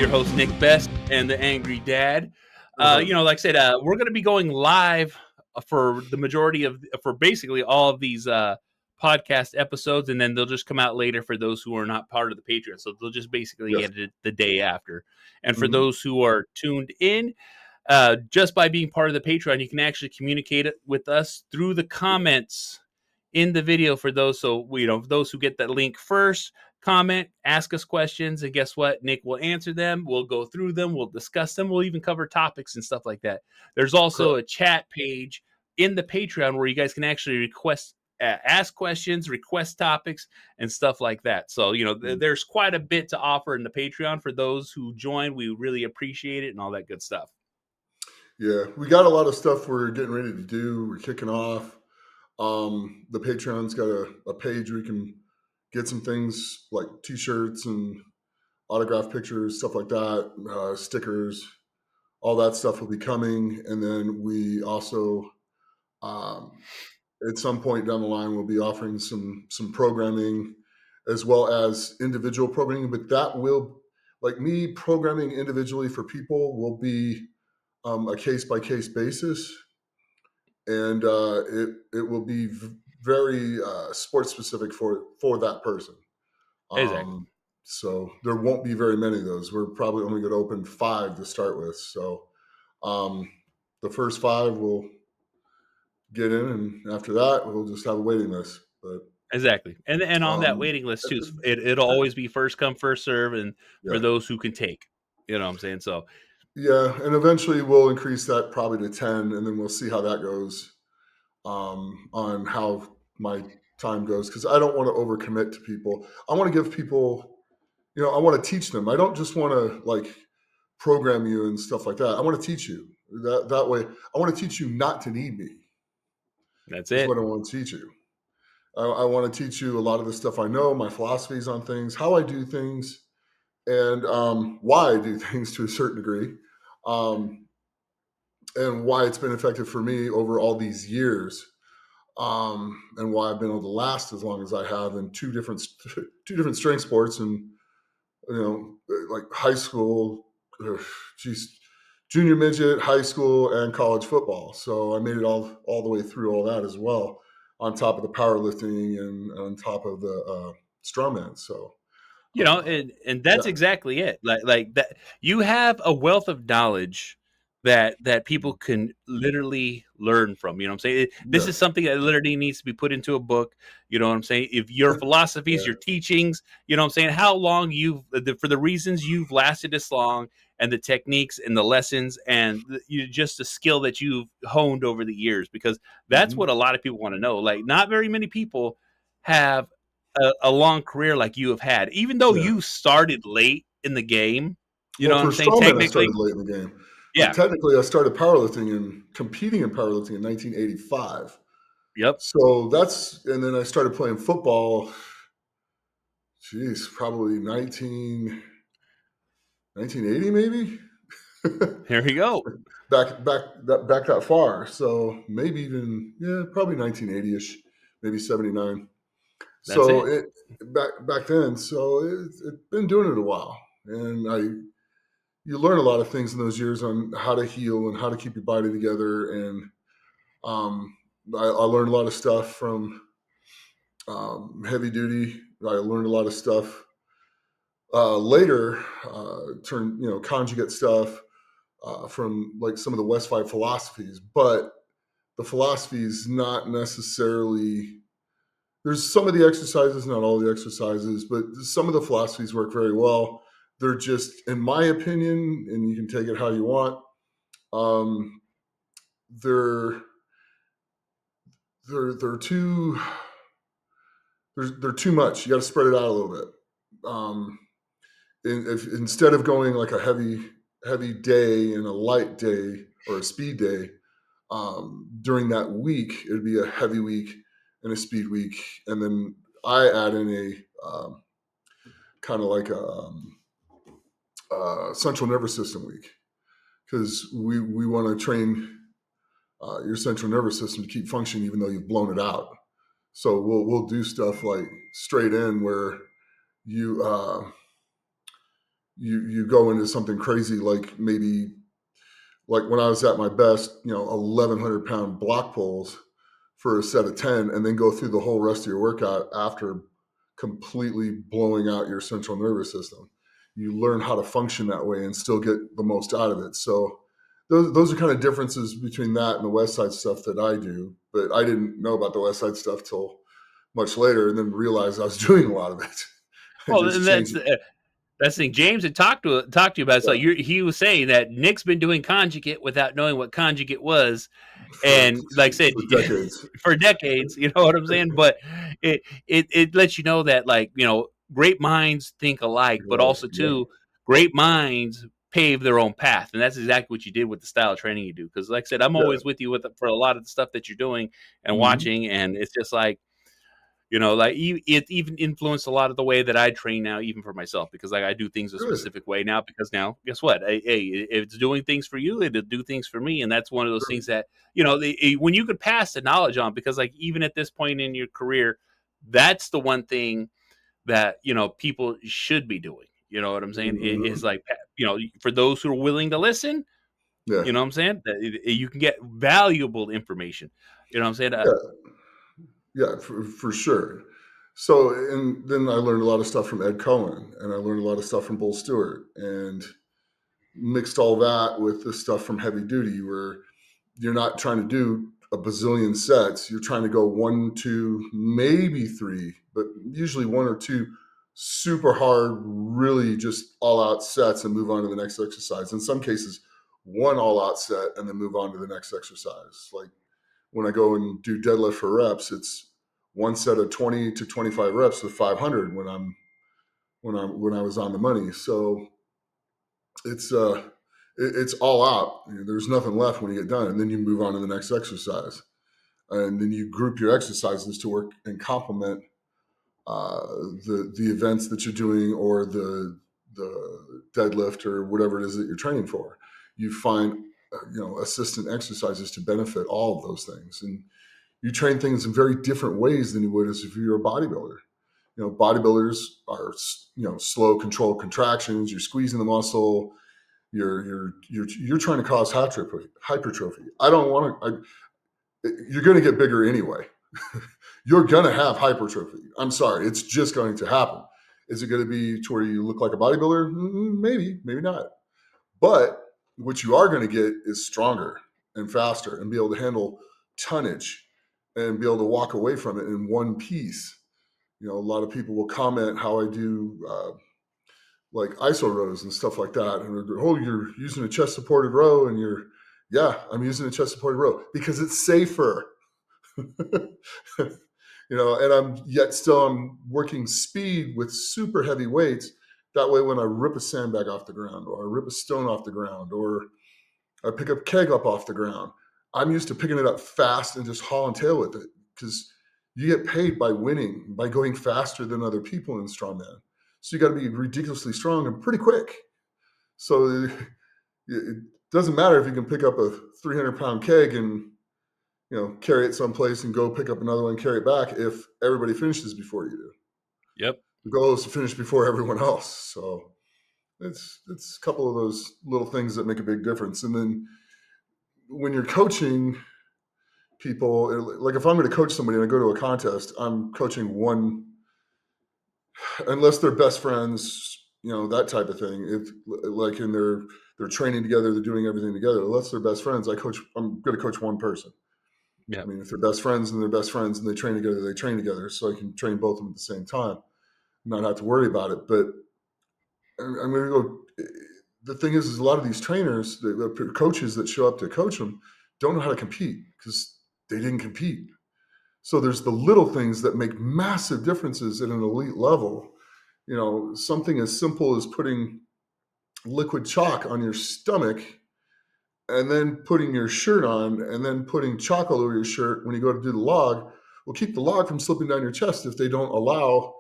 your host, Nick Best, and the Angry Dad. Like I said, we're going to be going live for the majority for basically all of these podcast episodes, and then they'll just come out later for those who are not part of the Patreon. So they'll just basically get it the day after. And for those who are tuned in, just by being part of the Patreon, you can actually communicate it with us through the comments in the video. For those, those who get that link first, comment, ask us questions, and guess what? Nick will answer them. We'll go through them. We'll discuss them. We'll even cover topics and stuff like that. There's also a chat page in the Patreon where you guys can actually ask questions, request topics, and stuff like that. So, there's quite a bit to offer in the Patreon for those who join. We really appreciate it and all that good stuff. Yeah, we got a lot of stuff we're getting ready to do. We're kicking off. The Patreon's got a page where you can get some things like T-shirts and autographed pictures, stuff like that, stickers, all that stuff will be coming. And then we also, at some point down the line, we'll be offering some programming as well as individual programming. But that will, like me programming individually for people, will be a case-by-case basis. And it will be very sports specific for that person. Exactly. So there won't be very many of those. We're probably only going to open 5 to start with. So the first 5 will get in, and after that, we'll just have a waiting list. But exactly, and on that waiting list too, it'll always be first come, first serve, and for those who can take. You know what I'm saying? So yeah, and eventually we'll increase that probably to 10, and then we'll see how that goes on how my time goes, because I don't want to overcommit to people. I want to give people, I want to teach them. I don't just want to like program you and stuff like that. I want to teach you that way. I want to teach you not to need me. That's it. What I want to teach you. I want to teach you a lot of the stuff I know, my philosophies on things, how I do things, and why I do things to a certain degree, and why it's been effective for me over all these years. And why I've been able to last as long as I have in two different strength sports, and like high school, junior midget, high school, and college football. So I made it all the way through all that as well, on top of the powerlifting and on top of the strongman. So and that's exactly it. Like that, you have a wealth of knowledge that people can literally learn from. You know what I'm saying? This is something that literally needs to be put into a book. You know what I'm saying? If your philosophies, your teachings, you know what I'm saying, how long for the reasons you've lasted this long, and the techniques and the lessons and just the skill that you've honed over the years, because that's what a lot of people want to know. Like, not very many people have a long career like you have had, even though you started late in the game. You know what I'm saying? Technically, I started late in the game. Yeah. But technically, I started powerlifting and competing in powerlifting in 1985. Yep. So and then I started playing football. Geez, probably 1980 maybe. Here we go. Back that far. So maybe even probably 1980ish, maybe 79. That's so it. Back then. So it's been doing it a while, and you learn a lot of things in those years on how to heal and how to keep your body together. And I learned a lot of stuff from heavy duty. I learned a lot of stuff later, conjugate stuff from like some of the West 5 philosophies. But the philosophies not necessarily. There's some of the exercises, not all the exercises, but some of the philosophies work very well. They're just, in my opinion, and you can take it how you want, they're too much. You got to spread it out a little bit. Instead of going like a heavy day and a light day or a speed day, during that week, it'd be a heavy week and a speed week, and then I add in a kind of like a central nervous system week, because we want to train your central nervous system to keep functioning even though you've blown it out. So we'll do stuff like straight in where you you go into something crazy like maybe like when I was at my best, 1,100-pound block pulls for a set of 10, and then go through the whole rest of your workout after completely blowing out your central nervous system. You learn how to function that way and still get the most out of it. So those are kind of differences between that and the West Side stuff that I do. But I didn't know about the West Side stuff till much later, and then realized I was doing a lot of it. And Well, just and changing. that's the thing. James had talked to you about it. So Yeah, he was saying that Nick's been doing conjugate without knowing what conjugate was, for and like I said, decades. for decades. You know what I'm saying? But it lets you know that, like, great minds think alike, but Right. also Yeah. too, great minds pave their own path, and that's exactly what you did with the style of training you do. Because like I said, I'm Yeah. always with you for a lot of the stuff that you're doing and Hmm. watching, and it's just like, like it even influenced a lot of the way that I train now, even for myself, because like I do things a Good. specific way now. Because now, guess what? Hey, if it's doing things for you, it'll do things for me, and that's one of those Sure. things that when you could pass the knowledge on. Because like even at this point in your career, that's the one thing that people should be doing. You know what I'm saying? Is Hmm. like, for those who are willing to listen. Yeah. You know what I'm saying? That you can get valuable information. You know what I'm saying? Yeah. Yeah, for sure. So, and then I learned a lot of stuff from Ed Cohen, and I learned a lot of stuff from Bull Stewart, and mixed all that with the stuff from Heavy Duty, where you're not trying to do a bazillion sets. You're trying to go one, two, maybe three, but usually one or two super hard, really just all out sets and move on to the next exercise. In some cases, one all out set and then move on to the next exercise. Like when I go and do deadlift for reps, it's one set of 20 to 25 reps with 500 when I was on the money. So it's it's all out. There's nothing left when you get done, and then you move on to the next exercise, and then you group your exercises to work and complement uh, the events that you're doing or the deadlift or whatever it is that you're training for. You find assistant exercises to benefit all of those things, and you train things in very different ways than you would as if you're a bodybuilder. Bodybuilders are slow, controlled contractions. You're squeezing the muscle. You're trying to cause hypertrophy. I don't want to. You're going to get bigger anyway. You're going to have hypertrophy. I'm sorry, it's just going to happen. Is it going to be to where you look like a bodybuilder? Maybe, maybe not. But what you are going to get is stronger and faster and be able to handle tonnage and be able to walk away from it in one piece. A lot of people will comment how I do like iso rows and stuff like that. And oh, you're using a chest supported row, and yeah, I'm using a chest supported row because it's safer. And I'm working speed with super heavy weights. That way, when I rip a sandbag off the ground, or I rip a stone off the ground, or I pick a keg up off the ground, I'm used to picking it up fast and just hauling tail with it, because you get paid by winning, by going faster than other people in strongman. So you got to be ridiculously strong and pretty quick. So it doesn't matter if you can pick up a 300-pound keg and carry it someplace and go pick up another one and carry it back if everybody finishes before you do. Yep. The goal is to finish before everyone else. So it's a couple of those little things that make a big difference. And then when you're coaching people, like if I'm going to coach somebody and I go to a contest, I'm coaching one, unless they're best friends, that type of thing. If like in they're training together, they're doing everything together. Unless they're best friends, I'm going to coach one person. I Yep. mean, if they're best friends and they're best friends and they train together, they train together. So I can train both of them at the same time, not have to worry about it. But I'm going to go. The thing is a lot of these trainers, the coaches that show up to coach them, don't know how to compete because they didn't compete. So there's the little things that make massive differences at an elite level. Something as simple as putting liquid chalk on your stomach and then putting your shirt on and then putting chalk all over your shirt when you go to do the log will keep the log from slipping down your chest if they don't allow,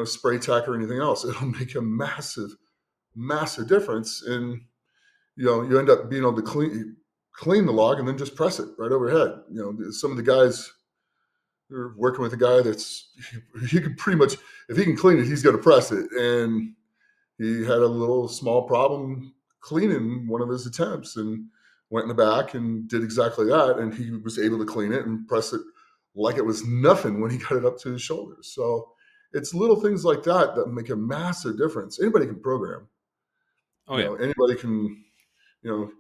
spray tack or anything else. It'll make a massive, massive difference. And, you end up being able to clean the log and then just press it right overhead. Some of the guys are working with a guy he could pretty much, if he can clean it, he's going to press it. And he had a little small problem cleaning one of his attempts and went in the back and did exactly that. And he was able to clean it and press it like it was nothing when he got it up to his shoulders. So it's little things like that that make a massive difference. Anybody can program. Oh yeah. Anybody can,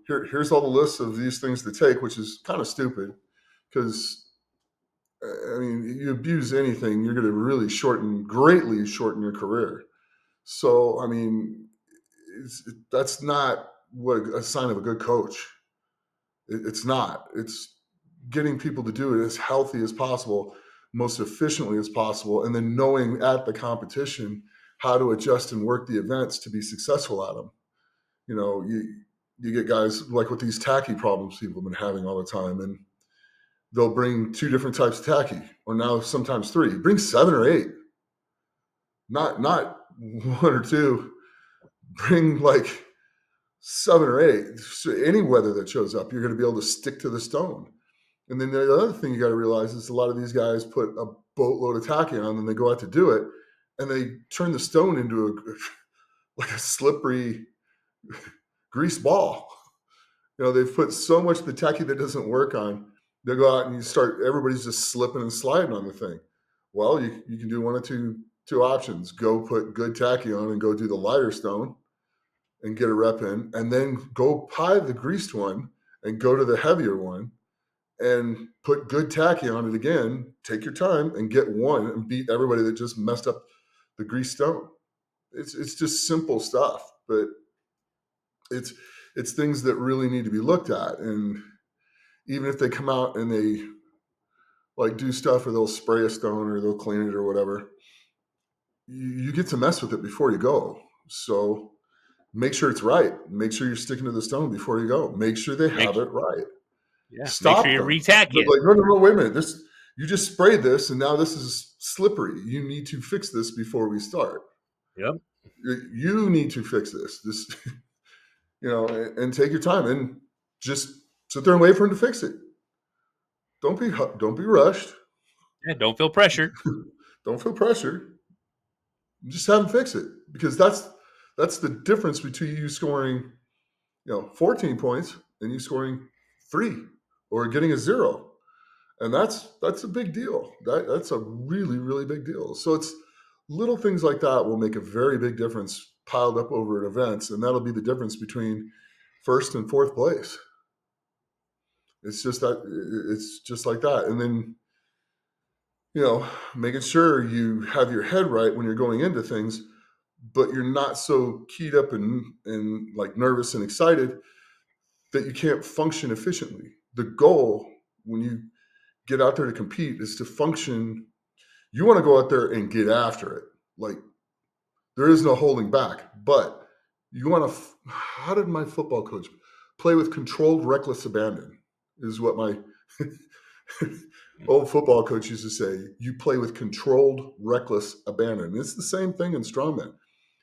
here's all the lists of these things to take, which is kind of stupid because, I mean, you abuse anything, you're going to really greatly shorten your career. So, I mean, that's not what a sign of a good coach. It's not. It's getting people to do it as healthy as possible, most efficiently as possible, and then knowing at the competition how to adjust and work the events to be successful at them. You get guys like with these tacky problems people have been having all the time, and they'll bring 2 different types of tacky, or now sometimes 3. Bring 7 or 8, not 1 or 2. Bring like 7 or 8. So any weather that shows up, you're going to be able to stick to the stone. And then the other thing you got to realize is a lot of these guys put a boatload of tacky on, and they go out to do it, and they turn the stone into like a slippery grease ball. They've put so much of the tacky that doesn't work on. They go out and everybody's just slipping and sliding on the thing. Well, you can do one of two options. Go put good tacky on and go do the lighter stone and get a rep in, and then go pie the greased one and go to the heavier one and put good tacky on it again. Take your time and get one and beat everybody that just messed up the greased stone. It's just simple stuff, but it's things that really need to be looked at. And even if they come out and they like do stuff or they'll spray a stone or they'll clean it or whatever, you get to mess with it before you go. So make sure it's right. Make sure you're sticking to the stone before you go. Make sure they have it right. Make sure Stop you them. retack They're it. like, no, wait a minute. You just sprayed this and now this is slippery. You need to fix this before we start. Yep. You need to fix this, and take your time and just sit there and wait for him to fix it. Don't be rushed. Yeah, don't feel pressured. Don't feel pressure. Just have him fix it, because that's the difference between you scoring, 14 points and you scoring 3 or getting a 0. And that's a big deal. That's a really, really big deal. So it's little things like that will make a very big difference piled up over at events, and that'll be the difference between first and fourth place. It's just like that. And then, making sure you have your head right when you're going into things, but you're not so keyed up and like nervous and excited that you can't function efficiently. The goal when you get out there to compete is to function. You want to go out there and get after it. Like, there is no holding back, but you want to, how did my football coach play with controlled, reckless abandon is what my old football coach used to say. You play with controlled, reckless abandon. It's the same thing in strongman.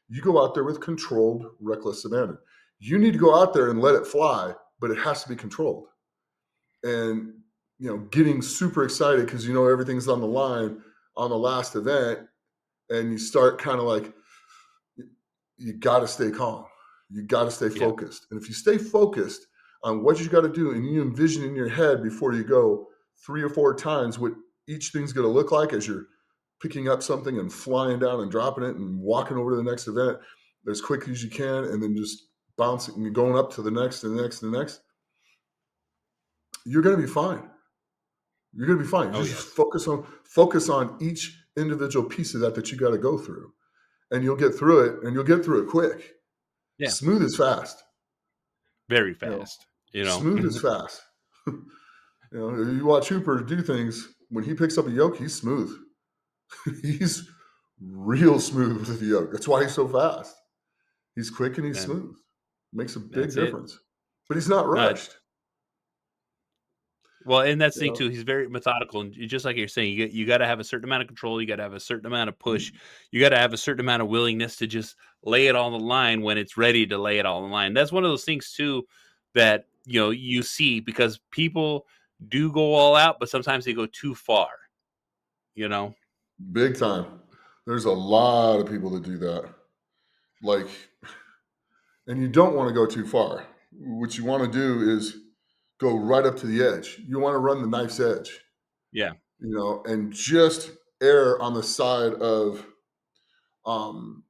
You go out there with controlled, reckless abandon. You need to go out there and let it fly, but it has to be controlled. And, getting super excited because everything's on the line on the last event, and you start kind of like, you got to stay calm. You got to stay focused. And if you stay focused on what you got to do and you envision in your head before you go 3 or 4 times what each thing's going to look like as you're picking up something and flying down and dropping it and walking over to the next event as quickly as you can, and then just bouncing and going up to the next and the next and the next, you're going to be fine. You're going to be fine. You just focus on each individual piece of that you got to go through, and you'll get through it, and you'll get through it quick. Yeah. Smooth is fast. Very fast. Smooth is fast. You watch Hooper do things. When he picks up a yoke, he's smooth. He's real smooth with the yoke. That's why he's so fast. He's quick and he's smooth. Makes a big difference. But he's not rushed. Well, and that's the thing too. He's very methodical, and just like you're saying, you got to have a certain amount of control. You got to have a certain amount of push. You got to have a certain amount of willingness to just lay it on the line when it's ready to lay it on the line. That's one of those things too that you see, because people do go all out, but sometimes they go too far. Big time. There's a lot of people that do that. like, and you don't want to go too far. What you want to do is go right up to the edge. You want to run the knife's edge, Yeah. and just err on the side of, um,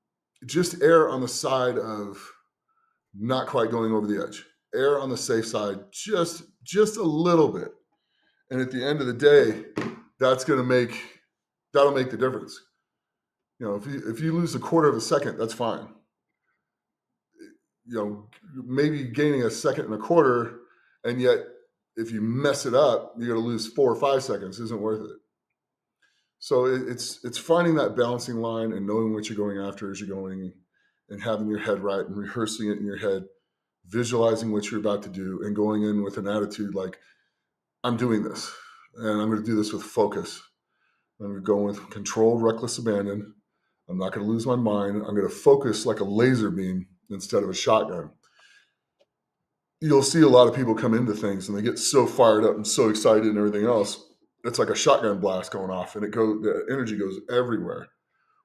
just err on the side of not quite going over the edge. Err on the safe side, just a little bit. And at the end of the day, that's going to make that'll make the difference. If you lose a quarter of a second, that's fine. Maybe gaining a second and a quarter, and yet if you mess it up, you're going to lose 4 or 5 seconds. Isn't worth it. So it's finding that balancing line and knowing what you're going after as you're going, and having your head right and rehearsing it in your head, visualizing what you're about to do, and going in with an attitude like, I'm doing this, and I'm going to do this with focus. I'm going to go with controlled, reckless abandon. I'm not going to lose my mind. I'm going to focus like a laser beam instead of a shotgun. You'll see a lot of people come into things and they get so fired up and so excited and everything else. It's like a shotgun blast going off, and the energy goes everywhere.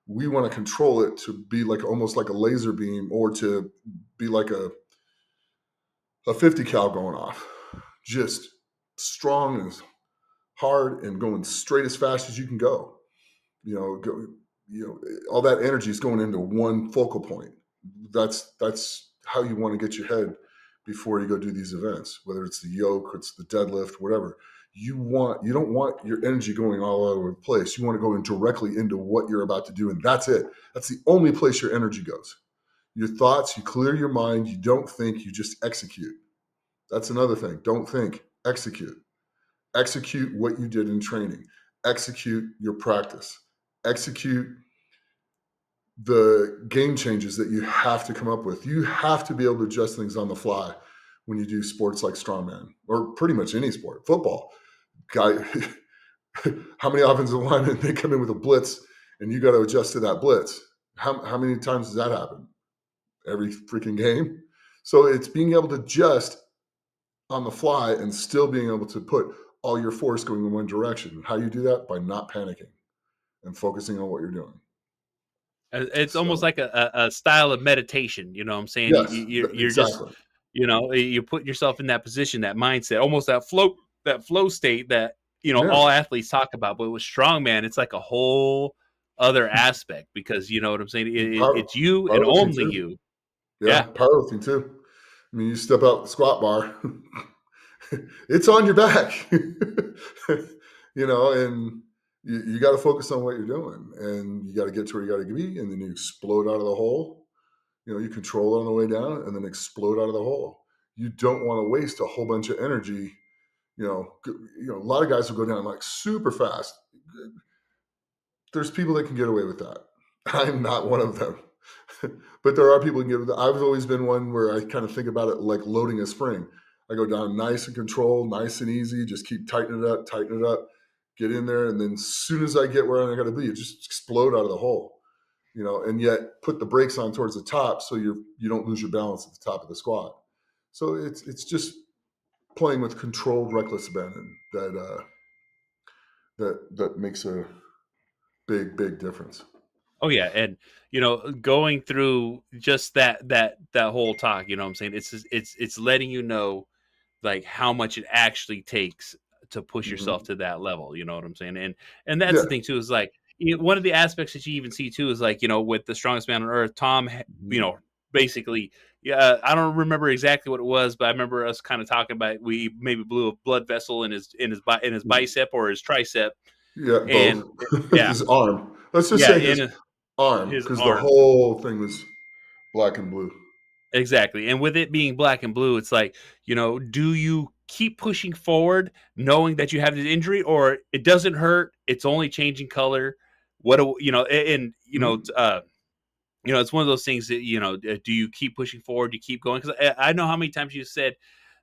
We want to control it to be like almost like a laser beam, or to be like a 50 cal going off, just strong and hard and going straight as fast as you can go. Go, all that energy is going into one focal point. That's how you want to get your head before you go do these events, whether it's the yoke, it's the deadlift, whatever. You don't want your energy going all over the place. You want to go in directly into what you're about to do, and that's it. That's the only place your energy goes. Your thoughts, you clear your mind, you don't think, you just execute. That's another thing. Don't think, execute. Execute what you did in training. Execute your practice. Execute the game changes that you have to come up with. You have to be able to adjust things on the fly when you do sports like strongman, or pretty much any sport. Football, guy, how many offensive linemen, they come in with a blitz and you got to adjust to that blitz? How many times does that happen? Every freaking game. So it's being able to adjust on the fly and still being able to put all your force going in one direction. How you do that? By not panicking and focusing on what you're doing. It's almost So like a style of meditation. You know what I'm saying? yes, You're just, exactly. you put yourself in that position, that mindset, almost that flow state that, Yeah. all athletes talk about. But with strongman, it's like a whole other aspect, because you know what I'm saying? It's you and Powerlifting only too. you. Yeah, Yeah. powerlifting too. I mean, you step out the squat bar, it's on your back, and you got to focus on what you're doing, and you got to get to where you got to be, and then you explode out of the hole. You control it on the way down, and then explode out of the hole. You don't want to waste a whole bunch of energy. A lot of guys will go down like super fast. There's people that can get away with that. I'm not one of them. But there are people who can get with that. I've always been one where I kind of think about it like loading a spring. I go down nice and controlled, nice and easy, just keep tightening it up, get in there. And then as soon as I get where I got to be, it just explode out of the hole, and yet put the brakes on towards the top so you don't lose your balance at the top of the squat. So it's just playing with controlled, reckless abandon that makes a big, big difference. Oh yeah, and going through just that whole talk, you know what I'm saying? It's letting you know, like, how much it actually takes to push yourself Hmm. to that level. You know what I'm saying? And that's Yeah. the thing too, is like, one of the aspects that you even see too is like, with the strongest man on earth, Tom, Mhm. basically, yeah, I don't remember exactly what it was, but I remember us kind of talking about, we maybe blew a blood vessel in his bicep or his tricep, Yeah, both. and yeah, His arm. Let's just yeah, say in his arm, his because the arm. whole thing was black and blue. Exactly. And with it being black and blue, it's like, do you keep pushing forward knowing that you have this injury, or it doesn't hurt, it's only changing color? What do you know? And Mhm. it's one of those things that, do you keep pushing forward? Do you keep going? Because I know how many times you said,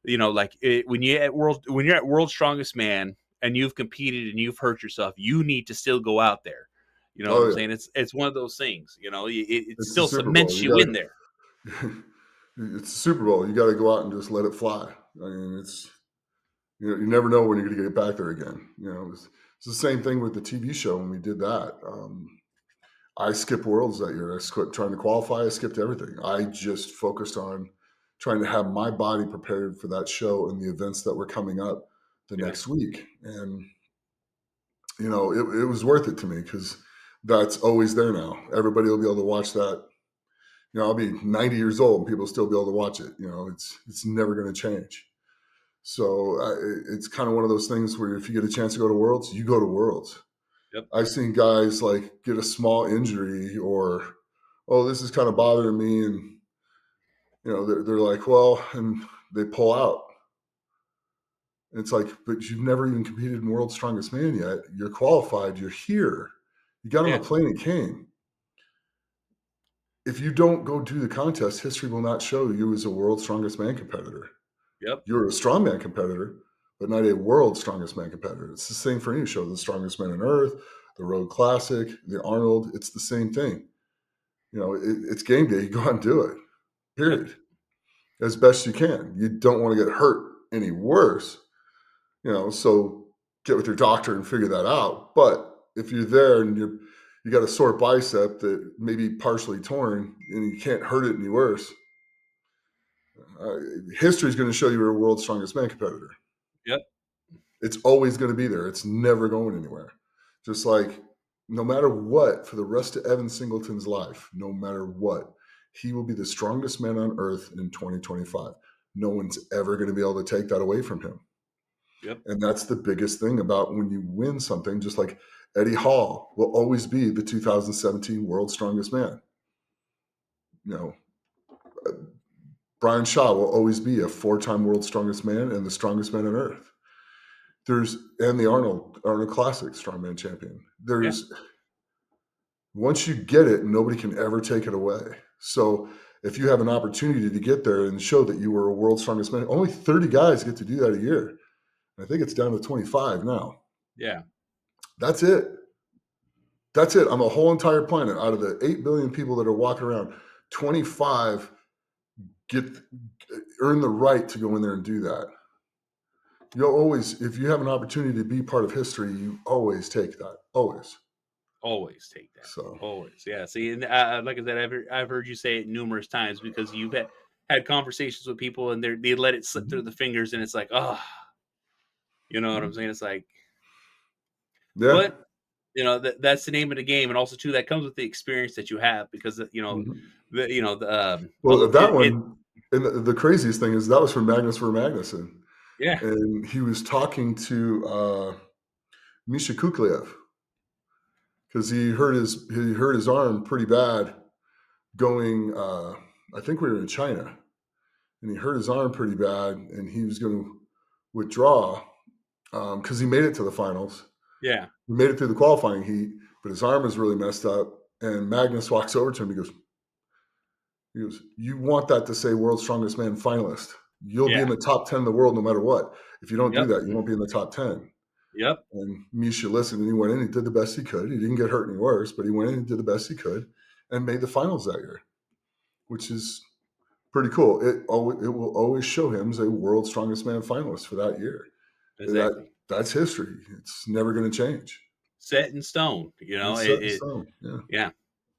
like, when you're at world's strongest man and you've competed and you've hurt yourself, you need to still go out there. You know what Oh I'm yeah, saying? It's one of those things. It it's the still Super Bowl. cements You you in there. got it's the Super Bowl. You got to go out and just let it fly. I mean, you never know when you're going to get back there again. It's the same thing with the TV show when we did that. I skipped Worlds that year. I skipped trying to qualify. I skipped everything. I just focused on trying to have my body prepared for that show and the events that were coming up the Yeah. next week. And it was worth it to me because that's always there now. Everybody will be able to watch that. I'll be 90 years old and people will still be able to watch it. It's never going to change. So it's kind of one of those things where if you get a chance to go to Worlds, you go to Worlds. Yep. I've seen guys like get a small injury or, oh, this is kind of bothering me. And, they're like, well, and they pull out. And it's like, but you've never even competed in World's Strongest Man yet. You're qualified. You're here. You got on a Yeah. plane and came. If you don't go do the contest, history will not show you as a World's Strongest Man competitor. Yep. You're a strongman competitor, but not a World's Strongest Man competitor. It's the same for any show. The Strongest Man on Earth, the Road Classic, the Arnold. It's the same thing. It's game day. You go out and do it. Yep. Period. As best you can. You don't want to get hurt any worse. So get with your doctor and figure that out. But if you're there and you got a sore bicep that may be partially torn and you can't hurt it any worse, history is going to show you you're a World's Strongest Man competitor. Yep. It's always going to be there. It's never going anywhere. Just like no matter what, for the rest of Evan Singleton's life, no matter what, he will be the strongest man on earth in 2025. No one's ever going to be able to take that away from him. Yep. And that's the biggest thing about when you win something, just like Eddie Hall will always be the 2017 World's Strongest Man. Brian Shaw will always be a 4-time World's Strongest Man and the strongest man on earth. And the Arnold Classic strongman champion. Once you get it, nobody can ever take it away. So if you have an opportunity to get there and show that you were a World's Strongest Man, only 30 guys get to do that a year. I think it's down to 25 now. Yeah. That's it. I'm a whole entire planet. Out of the 8 billion people that are walking around, 25 earn the right to go in there and do that. You'll always, if you have an opportunity to be part of history, you always take that. Always Take that. So Always. Yeah. See, and like I said, I've heard you say it numerous times because you've had conversations with people and they let it slip through the fingers and it's like, oh, you know what I'm saying? It's like, yeah. but that's the name of the game, and also too that comes with the experience that you have because Well, that one, and the craziest thing is that was from Magnus for Magnuson. Yeah. And he was talking to Misha Kukliev because he hurt his arm pretty bad going. I think we were in China, and he hurt his arm pretty bad, and he was going to withdraw because he made it to the finals. Yeah. He made it through the qualifying heat, but his arm is really messed up. And Magnus walks over to him. He goes, you want that to say World's Strongest Man finalist. You'll be in the top 10 in the world no matter what. If you don't do that, you won't be in the top 10. Yep. And Misha listened, and he went in and did the best he could. He didn't get hurt any worse, but he went in and did the best he could and made the finals that year, which is pretty cool. It will always show him as a World's Strongest Man finalist for that year. Exactly. That's history. It's never going to change. Set in stone. It's set in stone. Yeah. Yeah.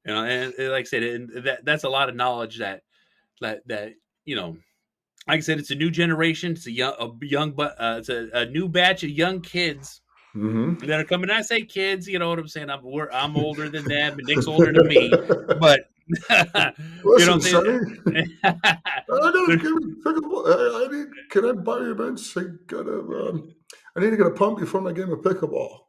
And like I said, that's a lot of knowledge that like I said, it's a new generation. It's it's a new batch of young kids that are coming. I say kids, you know what I'm saying? I'm older than them, and Nick's older than me. But listen, Sonny, I gotta give me pickleball. Can I buy your bench? I need to get a pump before my game of pickleball.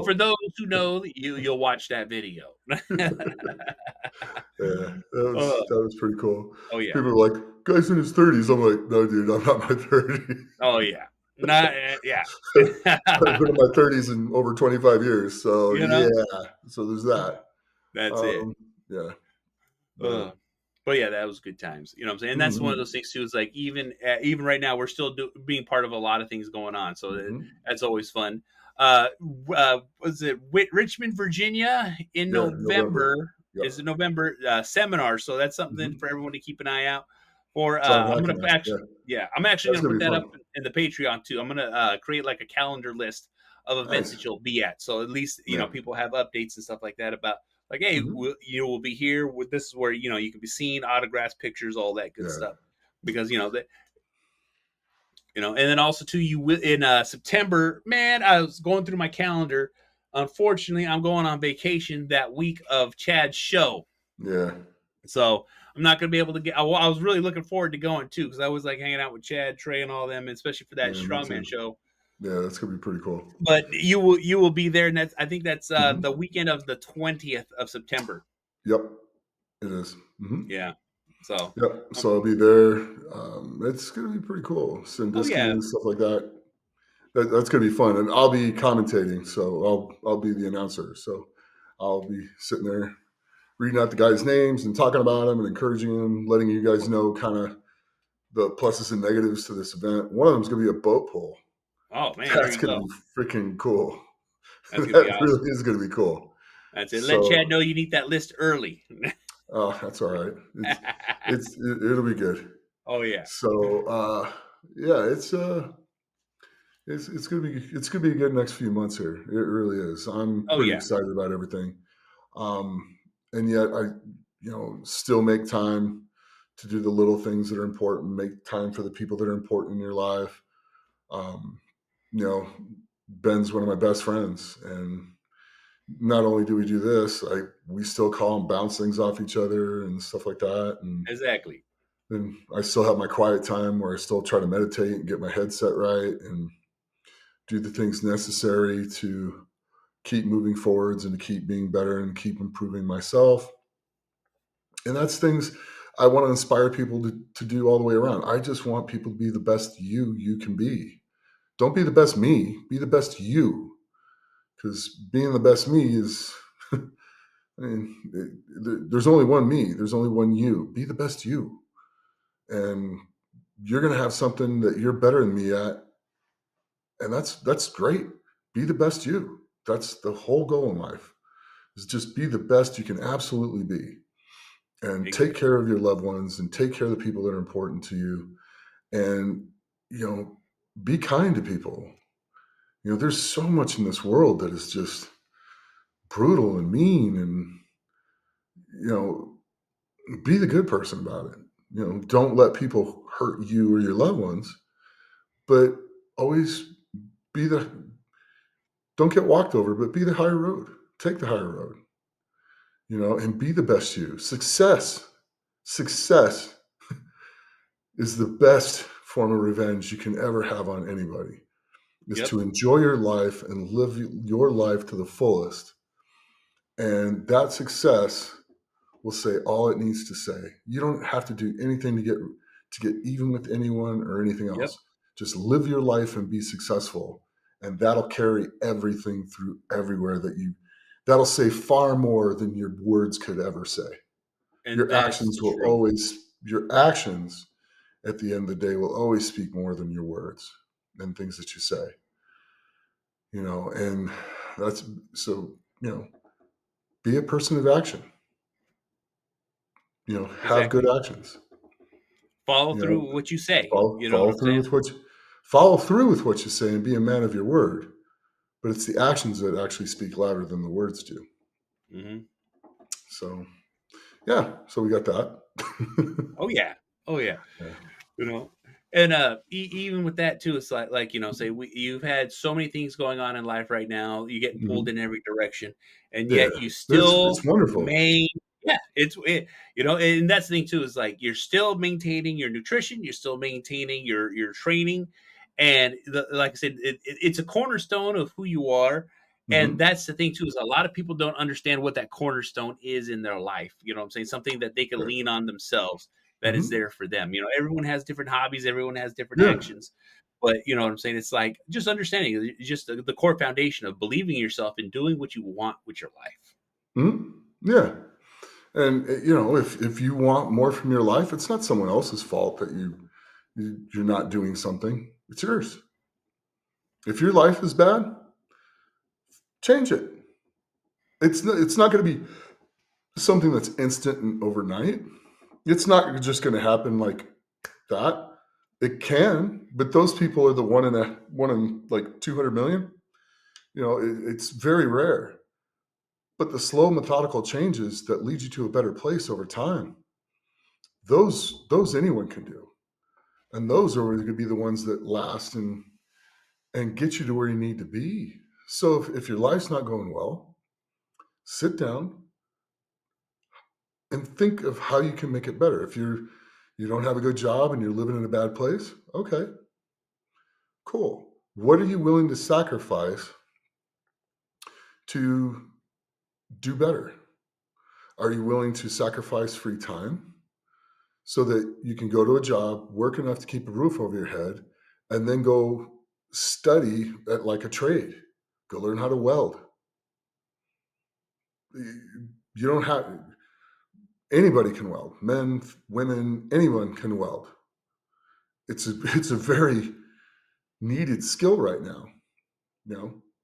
For those who know, you'll watch that video. Yeah, that was pretty cool. Oh yeah. People are like, guys in his 30s. I'm like, no, dude, I'm not my 30s. Oh yeah. Yeah. I've been in my 30s in over 25 years. So yeah. So there's that. That's it. Yeah. But yeah, that was good times. You know what I'm saying? And that's one of those things too. Is like even right now, we're still being part of a lot of things going on. So that's always fun. Was it Richmond, Virginia in November? Yep. Is it November seminar? So that's something for everyone to keep an eye out for. I'm actually going to put that up in the Patreon too. I'm going to create like a calendar list of events Nice. that you'll be at. So at least, Yeah. people have updates and stuff like that about like, hey, Hmm. you will be here. This is where you can be seen, autographs, pictures, all that good Yeah. stuff. Because and then also too, you will in September. Man, I was going through my calendar. Unfortunately, I'm going on vacation that week of Chad's show. Yeah. So I'm not going to be able to get. I was really looking forward to going too because I was like hanging out with Chad, Trey, and all them, especially for that Yeah. Me strongman too. show. Yeah, that's gonna be pretty cool. But you will be there, and I think that's the Hmm. weekend of the 20th of September. Yep, it is. Hmm. Yeah. So. Yep. So I'll be there. It's gonna be pretty cool. Oh Sandusky yeah. and stuff like that. That's gonna be fun, and I'll be commentating. So I'll be the announcer. So I'll be sitting there reading out the guys' names and talking about them and encouraging them, letting you guys know kind of the pluses and negatives to this event. One of them is gonna be a boat pull. Oh man, there That's you gonna go. be freaking cool. That's gonna be That awesome. really is gonna be cool. That's it. Let Chad So know you need that list early. that's all right. It'll be good. Oh yeah. So yeah, it's gonna be a good next few months here. It really is. I'm Oh pretty yeah. excited about everything. And yet still make time to do the little things that are important, make time for the people that are important in your life. Um, you know, Ben's one of my best friends, and not only do we do this, we still call and bounce things off each other and stuff like that. And Exactly. then I still have my quiet time where I still try to meditate and get my head set right and do the things necessary to keep moving forwards and to keep being better and keep improving myself. And that's things I want to inspire people to do all the way around. I just want people to be the best you can be. Don't be the best me, be the best you. Because being the best me is, I mean, there's only one me, there's only one you. Be the best you. And you're going to have something that you're better than me at. And that's great. Be the best you. That's the whole goal in life, is just be the best you can absolutely be. And take Exactly. care of your loved ones and take care of the people that are important to you, and you know be kind to people. There's so much in this world that is just brutal and mean, and you know be the good person about it. Don't let people hurt you or your loved ones, but always be the don't get walked over, but be the higher road. Take the higher road, and be the best you. Success is the best form of revenge you can ever have on anybody, is Yep. to enjoy your life and live your life to the fullest. And that success will say all it needs to say. You don't have to do anything to get even with anyone or anything Yep. else. Just live your life and be successful. And that'll carry everything through everywhere that'll say far more than your words could ever say. And that's true. Your actions at the end of the day will always speak more than your words and things that you say. And that's so, be a person of action, have good Exactly. actions, Follow you through know, with what you say. follow, You know what follow I'm through saying? with follow through with what you say and be a man of your word. But it's the actions that actually speak louder than the words do. Hmm. So, yeah, so we got that. Oh yeah. Oh yeah. Yeah. You know and even with that too, it's like say you've had so many things going on in life right now, you're getting pulled Mhm. in every direction, and Yeah. yet you It's still wonderful. main yeah and that's the thing too, is like you're still maintaining your nutrition, you're still maintaining your training, and like I said, it's a cornerstone of who you are. And Hmm. that's the thing too, is a lot of people don't understand what that cornerstone is in their life. You know what I'm saying? Something that they can Right. lean on themselves, that is Hmm. there for them. Everyone has different hobbies, everyone has different Yeah. actions. But you know what I'm saying? It's like just understanding just the core foundation of believing in yourself and doing what you want with your life. Hmm. Yeah. And if you want more from your life, it's not someone else's fault that you're not doing something. It's yours. If your life is bad, change it. It's not going to be something that's instant and overnight. It's not just going to happen like that. It can, but those people are the one in like 200 million. It's very rare. But the slow, methodical changes that lead you to a better place over time, those anyone can do. And those are going to be the ones that last and get you to where you need to be. So if your life's not going well, sit down and think of how you can make it better. If you don't have a good job and you're living in a bad place, okay, cool. What are you willing to sacrifice to do better? Are you willing to sacrifice free time so that you can go to a job, work enough to keep a roof over your head, and then go study at like a trade? Go learn how to weld. You don't have anybody can weld. Men, women, anyone can weld. It's a very needed skill right now.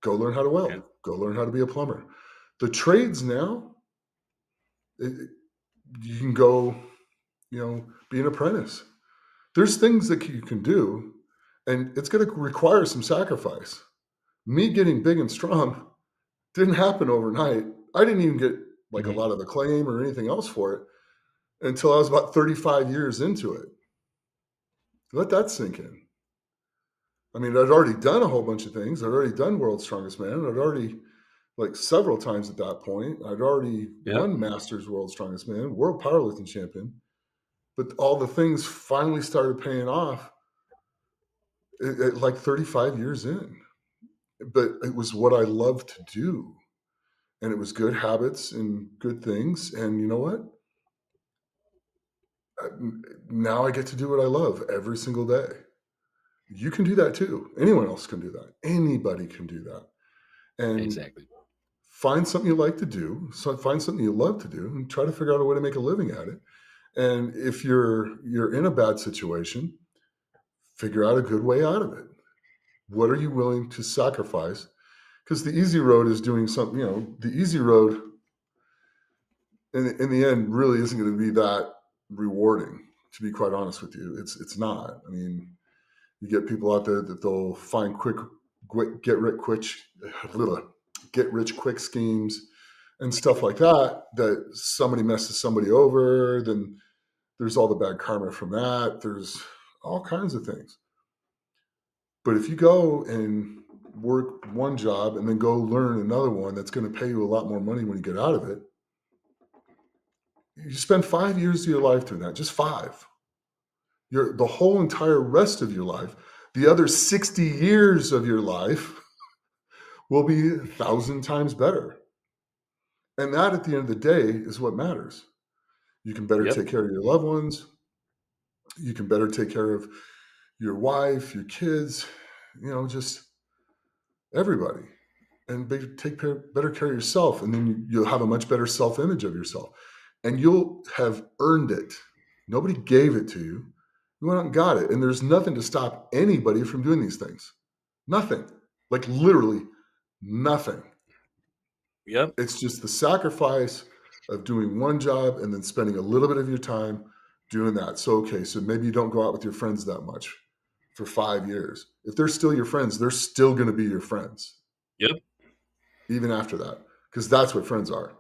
Go learn how to weld. Yeah. Go learn how to be a plumber. The trades now, you can go, be an apprentice. There's things that you can do, and it's going to require some sacrifice. Me getting big and strong didn't happen overnight. I didn't even get like a Mhm. lot of acclaim or anything else for it until I was about 35 years into it. Let that sink in. I mean, I'd already done a whole bunch of things. I'd already done World's Strongest Man. I'd already, like several times at that point, I'd already Yep. won Masters World's Strongest Man, World Powerlifting Champion. But all the things finally started paying off at like 35 years in. But it was what I loved to do. And it was good habits and good things. And you know what? Now I get to do what I love every single day. You can do that too. Anyone else can do that. Anybody can do that. And Exactly. find something you like to do. So find something you love to do and try to figure out a way to make a living at it. And if you're in a bad situation, figure out a good way out of it. What are you willing to sacrifice? Because the easy road is doing something, the easy road in the end really isn't going to be that rewarding, to be quite honest with you. It's not. I mean, you get people out there that they'll find quick get rich quick schemes and stuff like that, that somebody messes somebody over, then there's all the bad karma from that. There's all kinds of things. But if you go and work one job and then go learn another one that's going to pay you a lot more money when you get out of it, you spend 5 years of your life doing that, just five. The whole entire rest of your life, the other 60 years of your life will be 1,000 times better. And that at the end of the day is what matters. You can better Yep. take care of your loved ones. You can better take care of your wife, your kids, just everybody. And take better care of yourself. And then you'll have a much better self image of yourself. And you'll have earned it. Nobody gave it to you. You went out and got it. And there's nothing to stop anybody from doing these things. Nothing. Like literally nothing. Yep. It's just the sacrifice of doing one job and then spending a little bit of your time doing that. So, okay, so maybe you don't go out with your friends that much for 5 years. If they're still your friends, they're still going to be your friends, Yep. even after that, because that's what friends are.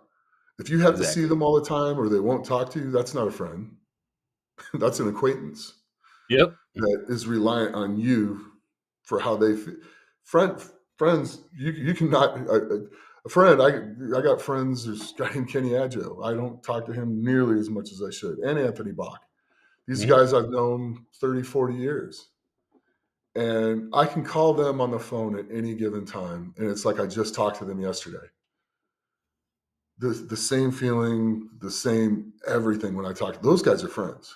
If you have to see Exactly. them all the time or they won't talk to you, that's not a friend. That's an acquaintance Yep. that is reliant on you for how they feel. Friends, you cannot. A friend, I got friends. There's a guy named Kenny Adjo. I don't talk to him nearly as much as I should. And Anthony Bach. These Mhm. guys I've known 30, 40 years. And I can call them on the phone at any given time. And it's like I just talked to them yesterday. The same feeling, the same everything when I talk to those guys are friends.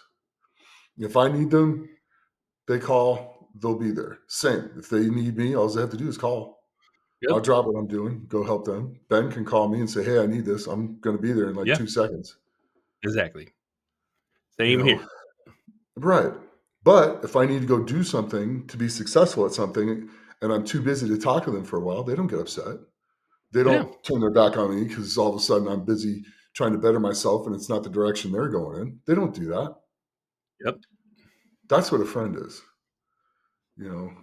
If I need them, they call, they'll be there. Same. If they need me, all they have to do is call. I'll Yep. drop what I'm doing, go help them. Ben can call me and say, "Hey, I need this. I'm going to be there in like Yeah. 2 seconds." Exactly. You Same know, here. right? But if I need to go do something to be successful at something, and I'm too busy to talk to them for a while, they don't get upset. They Yeah. don't turn their back on me because all of a sudden I'm busy trying to better myself and it's not the direction they're going in. They don't do that. Yep. That's what a friend is.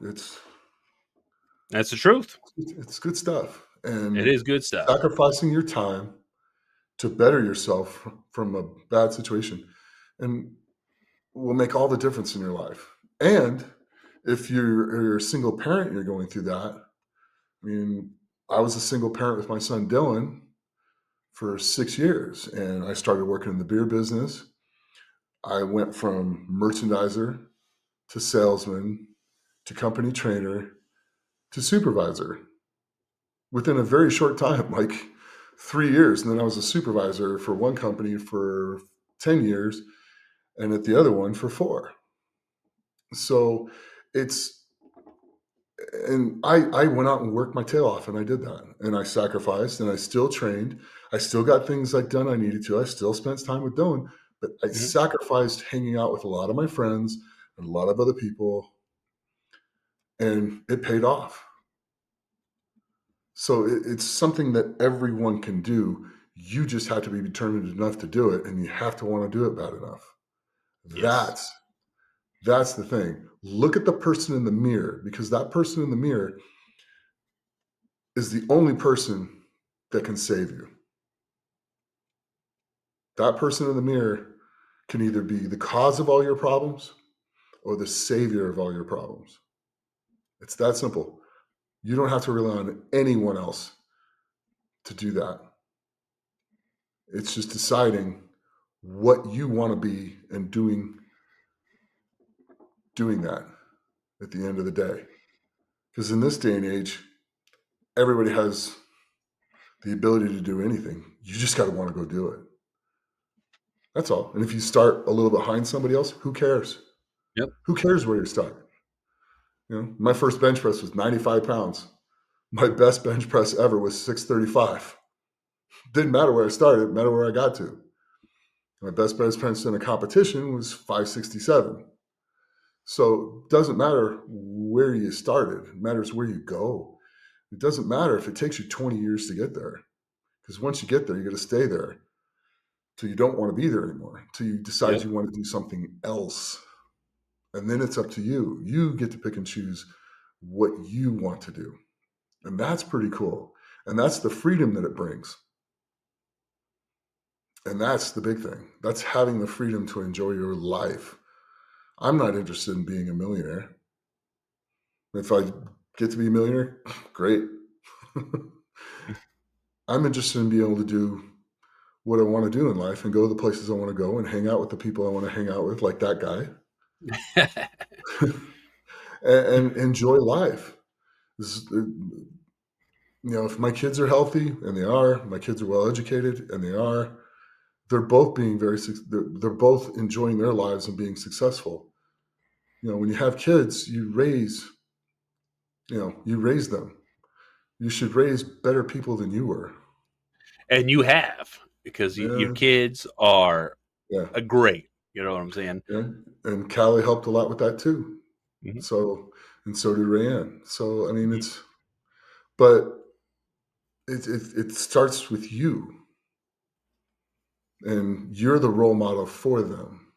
It's That's the truth. It's good stuff. It And is good stuff. sacrificing your time to better yourself from a bad situation and will make all the difference in your life. And if you're a single parent, you're going through that. I mean, I was a single parent with my son Dylan for 6 years, and I started working in the beer business. I went from merchandiser to salesman to company trainer to supervisor within a very short time, like 3 years. And then I was a supervisor for one company for 10 years and at the other one for 4. So it's, and I went out and worked my tail off and I did that and I sacrificed and I still trained. I still got things like done I needed to. I still spent time with Dylan, but I Mhm. sacrificed hanging out with a lot of my friends and a lot of other people, and it paid off. So it's something that everyone can do. You just have to be determined enough to do it, and you have to want to do it bad enough. Yes. That's that's the thing. Look at the person in the mirror, because that person in the mirror is the only person that can save you. That person in the mirror can either be the cause of all your problems or the savior of all your problems. It's that simple. You don't have to rely on anyone else to do that. It's just deciding what you want to be and doing that at the end of the day. Because in this day and age, everybody has the ability to do anything. You just got to want to go do it. That's all. And if you start a little behind somebody else, who cares? Yep. Who cares where you start? My first bench press was 95 pounds. My best bench press ever was 635. Didn't matter where I started, it mattered where I got to. My best bench press in a competition was 567. So it doesn't matter where you started, it matters where you go. It doesn't matter if it takes you 20 years to get there, because once you get there, you got to stay there till you don't want to be there anymore, till you decide Yep. you want to do something else. And then it's up to you. You get to pick and choose what you want to do. And that's pretty cool. And that's the freedom that it brings. And that's the big thing. That's having the freedom to enjoy your life. I'm not interested in being a millionaire. If I get to be a millionaire, great. I'm interested in being able to do what I want to do in life and go to the places I want to go and hang out with the people I want to hang out with, like that guy, and enjoy life. If my kids are healthy, and they are, my kids are well educated, and they are, they're both being they're both enjoying their lives and being successful. When you have kids, you raise them. You should raise better people than you were. And you have, because your Yeah, kids are yeah, great. You know what I'm saying? yeah. And Callie helped a lot with that too. Mhm. So, and so did Rayanne. So, I mean, Mhm. but it starts with you, and you're the role model for them.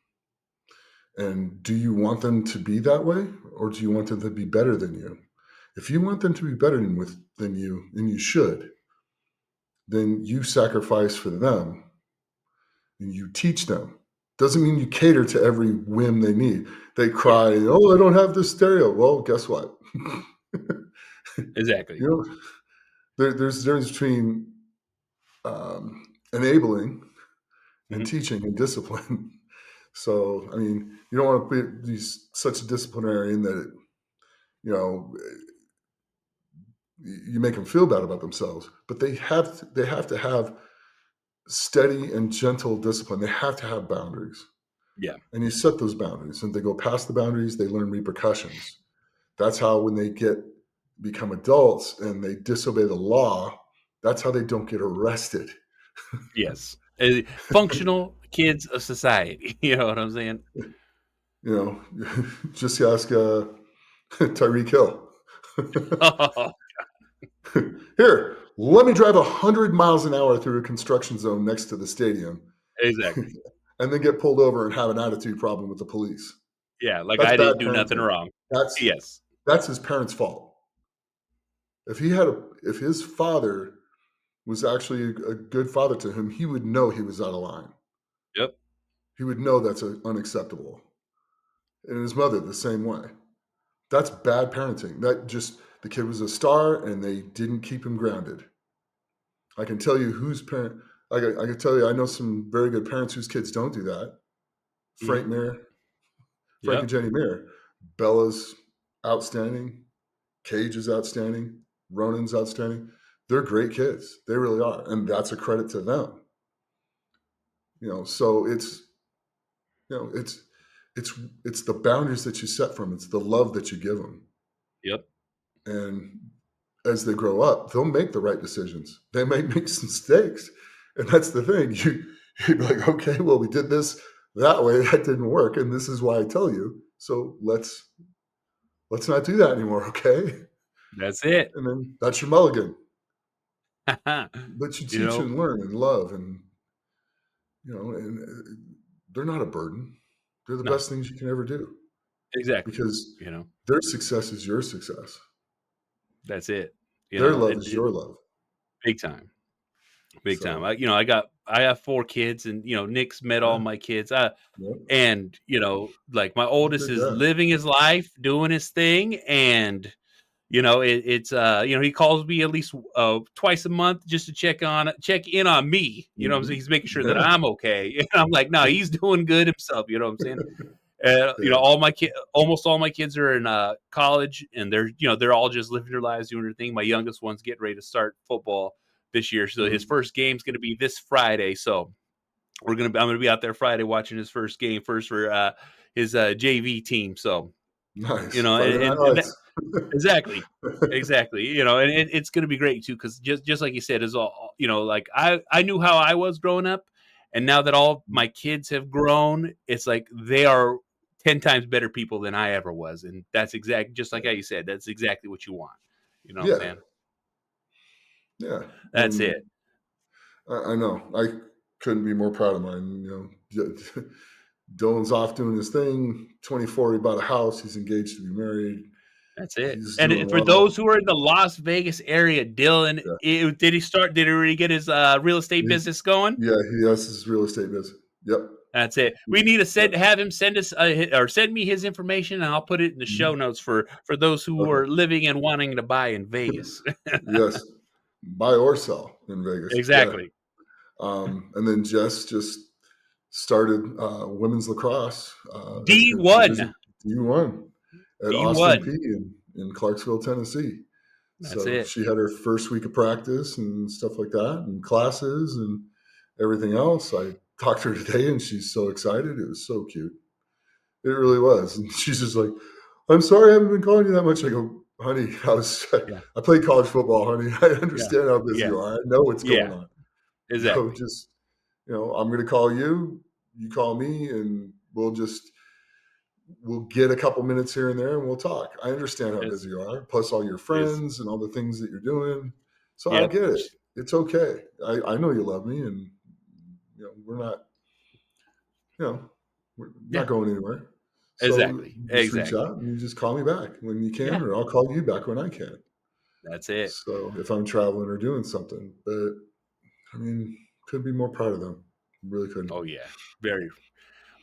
And do you want them to be that way, or do you want them to be better than you? If you want them to be better than you, then you should. Then you sacrifice for them and you teach them. Doesn't mean you cater to every whim they need. They Yeah. cry, "Oh, I don't have this stereo." Well, guess what? Exactly. you know, there's a difference between enabling and Mhm. teaching and discipline. So, I mean, you don't want to be such a disciplinarian that you know you make them feel bad about themselves. But they have to have steady and gentle discipline. They have to have boundaries, Yeah. and you set those boundaries. And if they go past the boundaries, they learn repercussions. That's how when they become adults and they disobey the law, that's how they don't get arrested. Yes. Functional kids of society. You know what I'm saying? You know, just ask Tyreek Hill. Here, let me drive 100 miles an hour through a construction zone next to the stadium Exactly. and then get pulled over and have an attitude problem with the police. Yeah, like That's I bad didn't do nothing parenting. wrong. That's Yes. that's his parents' fault. if his father was actually a good father to him, he would know he was out of line. Yep. He would know that's unacceptable. And his mother the same way. That's bad parenting. That just the kid was a star and they didn't keep him grounded. I can tell you whose parent. I can tell you I know some very good parents whose kids don't do that. Mhm. Frank Mir, Frank and Yep. Jenny Mir. Bella's outstanding. Cage is outstanding. Ronan's outstanding. They're great kids. They really are, and that's a credit to them. So you know it's it's the boundaries that you set for them. It's the love that you give them, Yep. and as they grow up, they'll make the right decisions. They might make some mistakes, and that's the thing. You'd be like, okay, well, we did this that way, that didn't work, and this is why I tell you. So let's not do that anymore, okay? That's it. And then that's your mulligan. But you You teach know? and learn and love, and and they're not a burden. They're the No. best things you can ever do Exactly. because You know? their success is your success. That's it. You Their know? love is your love. Big time. Big time. So I have 4 kids and, Nick's met all yeah, my kids. yep. And, like my He's a oldest good is dad. living his life, doing his thing, and he calls me at least twice a month just to check in on me. He's making sure that Yeah. I'm okay. And I'm like, no, he's doing good himself. You know what I'm saying? Yeah. Almost all my kids are in college, and they're all just living their lives, doing their thing. My youngest one's getting ready to start football this year, so his Mhm. first game's going to be this Friday. So I'm gonna be out there Friday watching his first game, first for his JV team. So Nice. Friday Night and that, Lights. exactly. Exactly, and it's going to be great too because just like you said, is all like I knew how I was growing up, and now that all my kids have grown, it's like they are 10 times better people than I ever was, and that's just like how you said. That's exactly what you want. You know what I'm Yeah. saying? Yeah. That's it. And I know. I couldn't be more proud of mine. Dylan's off doing his thing. 24, he bought a house. He's engaged to be married. That's it. He's And doing for well. those who are in the Las Vegas area, Dylan, Yeah. did he start? Did he already get his real estate He's business going? yeah, he has his real estate business. Yep. That's it. We need to Yep. have him send us or send me his information, and I'll put it in the show Mhm. notes for those who Okay. are living and wanting to buy in Vegas. Yes. Buy or sell in Vegas. Yeah. Exactly. And then Jess just started women's lacrosse at D1. D1 at Austin P D1. in Clarksville, Tennessee. That's So it. she had her first week of practice and stuff like that, and classes and everything else. I talked to her today, and she's so excited. It was so cute. It really was. And she's just like, "I'm sorry, I haven't been calling you that much." I go, "Honey, Yeah. I played college football, honey. I Yeah. understand how busy Yeah. you are. I know what's going Yeah. on. Exactly. Just I'm going to call you. You call me, and we'll get a couple minutes here and there, and we'll talk. I understand how Is busy you are, plus all your is friends and all the things that you're doing. So I yep. get it. It's okay. I know you love me, and we're not, you know, we're Yeah. not going anywhere. So Exactly. you just reach Exactly. out and you just call me back when you can, Yeah. or I'll call you back when I can. That's it. So if I'm traveling or doing something, but I mean, could be more proud of them. Really couldn't. Oh yeah. Very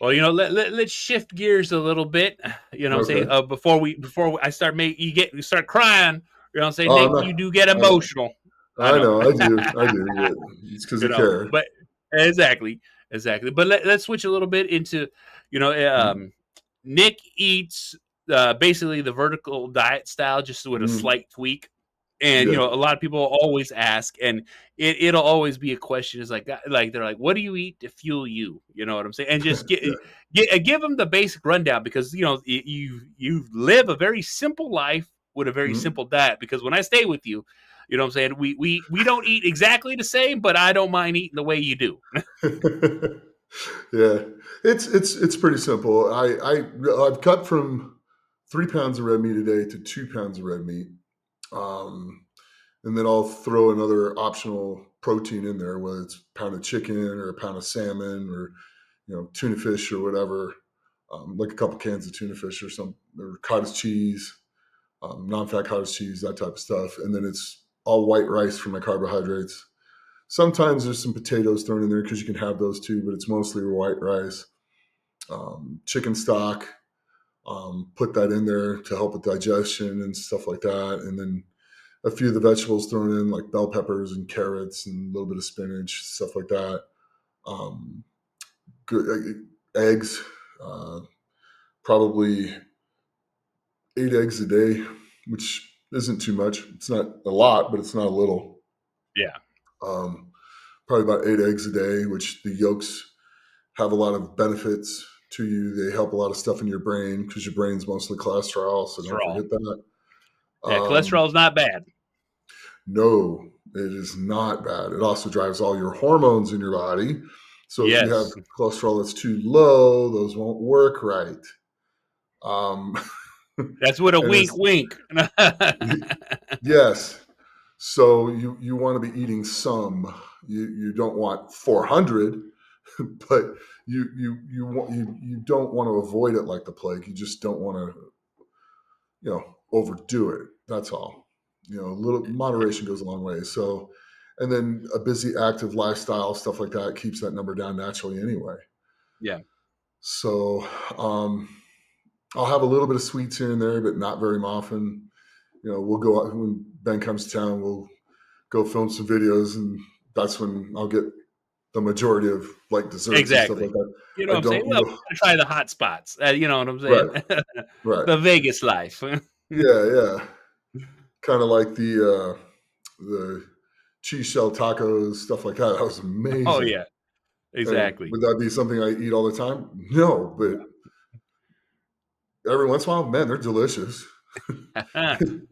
well. Let's shift gears a little bit. You know what I'm saying? Okay. I start you start crying. You know what I'm saying? Oh, Nick, I'm you not. do get I, emotional. I I know. know. I do. But it's because I care. But exactly. Exactly. But let's switch a little bit into, you know, Mm, um, Nick eats basically the vertical diet style, just with a mm, slight tweak. And yeah. a lot of people always ask, and it'll always be a question. Is like they're like, "What do you eat to fuel you?" You know what I'm saying? And just Yeah. give them the basic rundown because you live a very simple life with a very Mm. simple diet. Because when I stay with you, you know what I'm saying, we don't eat exactly the same, but I don't mind eating the way you do. Yeah. It's pretty simple. I've cut from 3 pounds of red meat a day to 2 pounds of red meat. Um, and then I'll throw another optional protein in there, whether it's a pound of chicken or a pound of salmon or tuna fish or whatever, like a couple cans of tuna fish or some or cottage cheese. non-fat cottage cheese, that type of stuff. And then it's all white rice for my carbohydrates. Sometimes there's some potatoes thrown in there because you can have those too, but it's mostly white rice. Chicken stock, put that in there to help with digestion and stuff like that. And then a few of the vegetables thrown in, like bell peppers and carrots and a little bit of spinach, stuff like that. Um, good, eggs, uh, probably 8 eggs a day, which isn't too much. It's not a lot, but it's not a little. Yeah. Um, Probably about 8 eggs a day, which the yolks have a lot of benefits to you. They help a lot of stuff in your brain because your brain's mostly cholesterol, so don't Cholesterol. forget that. Yeah, cholesterol is not bad. No, it is not bad. It also drives all your hormones in your body. So if you have Yes. cholesterol that's too low, those won't work right. Um, That's what a and wink it's wink. yes. So you want to be eating some. You don't want 400, but you don't want to avoid it like the plague. You just don't want to overdo it. That's all. A little moderation goes a long way. So, and then a busy, active lifestyle, stuff like that keeps that number down naturally anyway. Yeah. So, I'll have a little bit of sweets here and there, but not very often. We'll go out when Ben comes to town. We'll go film some videos, and that's when I'll get the majority of like desserts and stuff like Exactly. that. You know I what I'm saying? don't eat Well, a we gotta try the hot spots. You know what I'm saying? right, right. The Vegas life. Yeah, yeah. Kind of like the cheese shell tacos, stuff like that. That was Oh amazing. yeah, And exactly. would that be something I eat all the time? No, but every once in a while, man, they're delicious.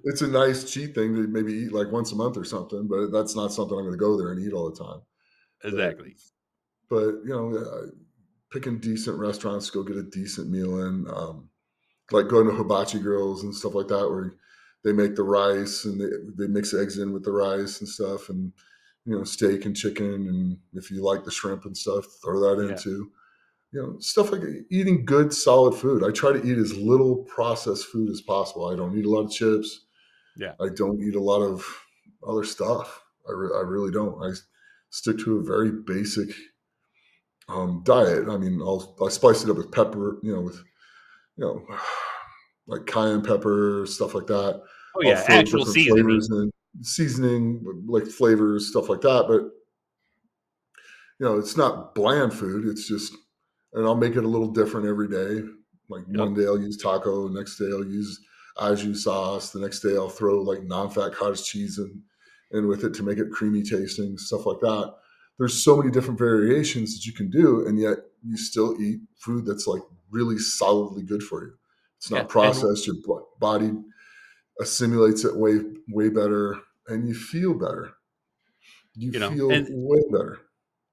It's a nice cheat thing to maybe eat like once a month or something, but that's not something I'm going to go there and eat all the time. But Exactly. picking decent restaurants, go get a decent meal in. Like going to hibachi grills and stuff like that, where they make the rice and they mix eggs in with the rice and stuff, and steak and chicken, and if you like the shrimp and stuff, throw that in Yeah. too. Stuff like eating good, solid food. I try to eat as little processed food as possible. I don't eat a lot of chips. Yeah. I don't eat a lot of other stuff. I really don't. I stick to a very basic diet. I mean, I spice it up with pepper, with you know, like cayenne pepper, stuff like that. Oh I'll yeah, throw actual different seasoning. flavors in, seasoning, like flavors, stuff like that. But it's not bland food. It's just, and I'll make it a little different every day. Like Yep. one day I'll use taco, the next day I'll use au jus sauce, the next day I'll throw like non-fat cottage cheese in with it to make it creamy tasting, stuff like that. There's so many different variations that you can do, and yet you still eat food that's like really solidly good for you. It's Yeah. not And processed. Your body assimilates it way better, and you feel better. You you know, feel and way better.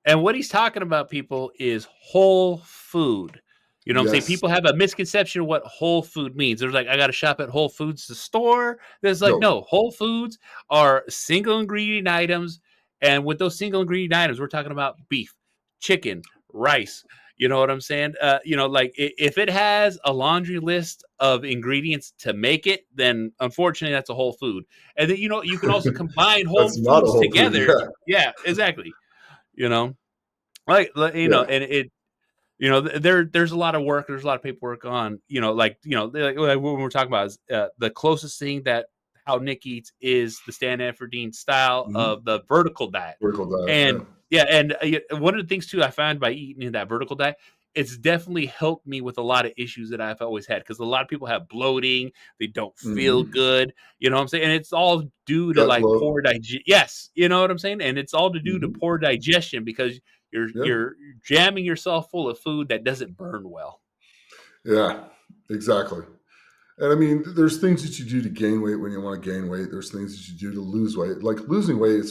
And what he's talking about, people, is whole food. You know what I'm saying? Yes. People have a misconception of what whole food means. There's like, I got to shop at Whole Foods the store. There's like, No. no, Whole Foods are single ingredient items. And with those single ingredient items, we're talking about beef, chicken, rice. You know what I'm saying? Like if it has a laundry list of ingredients to make it, then unfortunately that's a whole food. And then, you can also combine whole That's not a foods whole food. together. Yeah. Yeah, exactly. You know, Yeah. and there's a lot of work, there's a lot of paperwork on, like what we're talking about is the closest thing that how Nick eats is the Stan Efferdine style Hmm. of the vertical diet. Vertical diet. Yeah. And yeah, and one of the things too I found by eating in that vertical diet, it's definitely helped me with a lot of issues that I've always had, because a lot of people have bloating, they don't feel Hmm. good, you know what I'm saying? And it's all due to Gut like flow. poor yes, you know what I'm saying? And it's all to do to Hmm. poor digestion, because you're Yeah. you're jamming yourself full of food that doesn't burn well. Yeah. Exactly. And I mean, there's things that you do to gain weight when you want to gain weight. There's things that you do to lose weight. Like losing weight,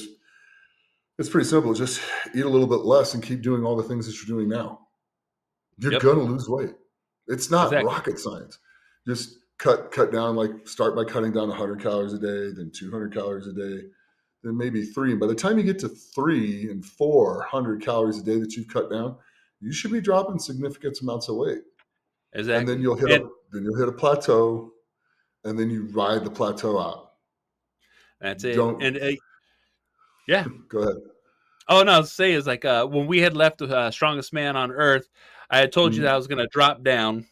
it's pretty simple. Just eat a little bit less and keep doing all the things that you're doing now. You're Yep, gonna lose weight. It's not exactly, rocket science. Just cut down. Like start by cutting down 100 calories a day, then 200 calories a day, then maybe three. And by the time you get to 300 and 400 calories a day that you've cut down, you should be dropping significant amounts of weight. And then exactly. you'll hit And a plateau, and then you ride the plateau out. That's You it. don't And yeah. go ahead. Oh no, I was saying is like when we had left Strongest Man on Earth, I had told you that I was going to drop down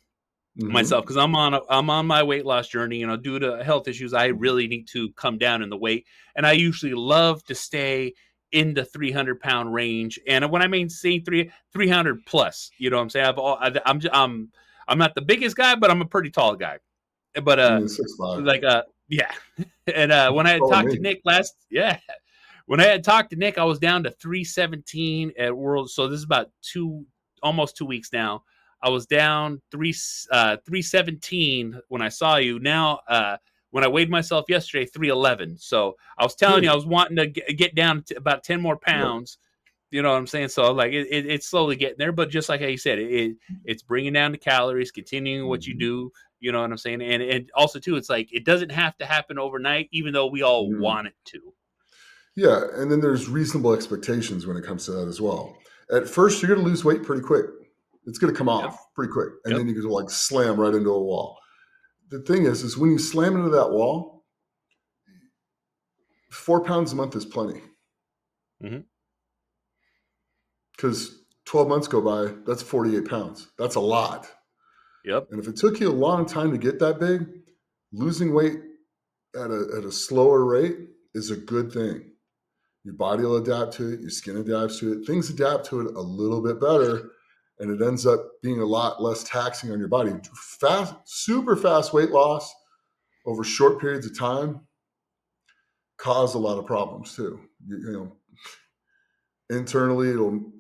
myself Mm-hmm. because I'm on my weight loss journey. You know, due to health issues, I really need to come down in the weight, and I usually love to stay in the 300-pound range. And when I mean say 300 plus, you know what I'm saying? I'm not the biggest guy, but I'm a pretty tall guy. But I mean, 6'5". like yeah. And when I had Taller talked than to me. Nick last, yeah, when I had talked to Nick, I was down to 317 at World. So this is about almost 2 weeks now. I was down 317 when I saw you. Now, when I weighed myself yesterday, 311. So I was telling you, I Good. was wanting to get down to about 10 more Yeah. pounds. You know what I'm saying? So like it's slowly getting there, but just like how you said, it's bringing down the calories, continuing what you Mm-hmm. do. You know what I'm saying? And also too, it's like it doesn't have to happen overnight, even though we all Mm. want it to. Yeah, and then there's reasonable expectations when it comes to that as well. At first, you're going to lose weight pretty quick. It's going to come Yep. off pretty quick, and Yep. then you're going to like slam right into a wall. The thing is when you slam into that wall, 4 pounds a month is plenty Hmm. because 12 months go by, that's 48 pounds. That's a lot. Yep. And if it took you a long time to get that big, losing weight at a slower rate is a good thing. Your body will adapt to it. Your skin adapts to it. Things adapt to it a little bit better, and it ends up being a lot less taxing on your body. Fast, super fast weight loss over short periods of time cause a lot of problems too. You know, internally,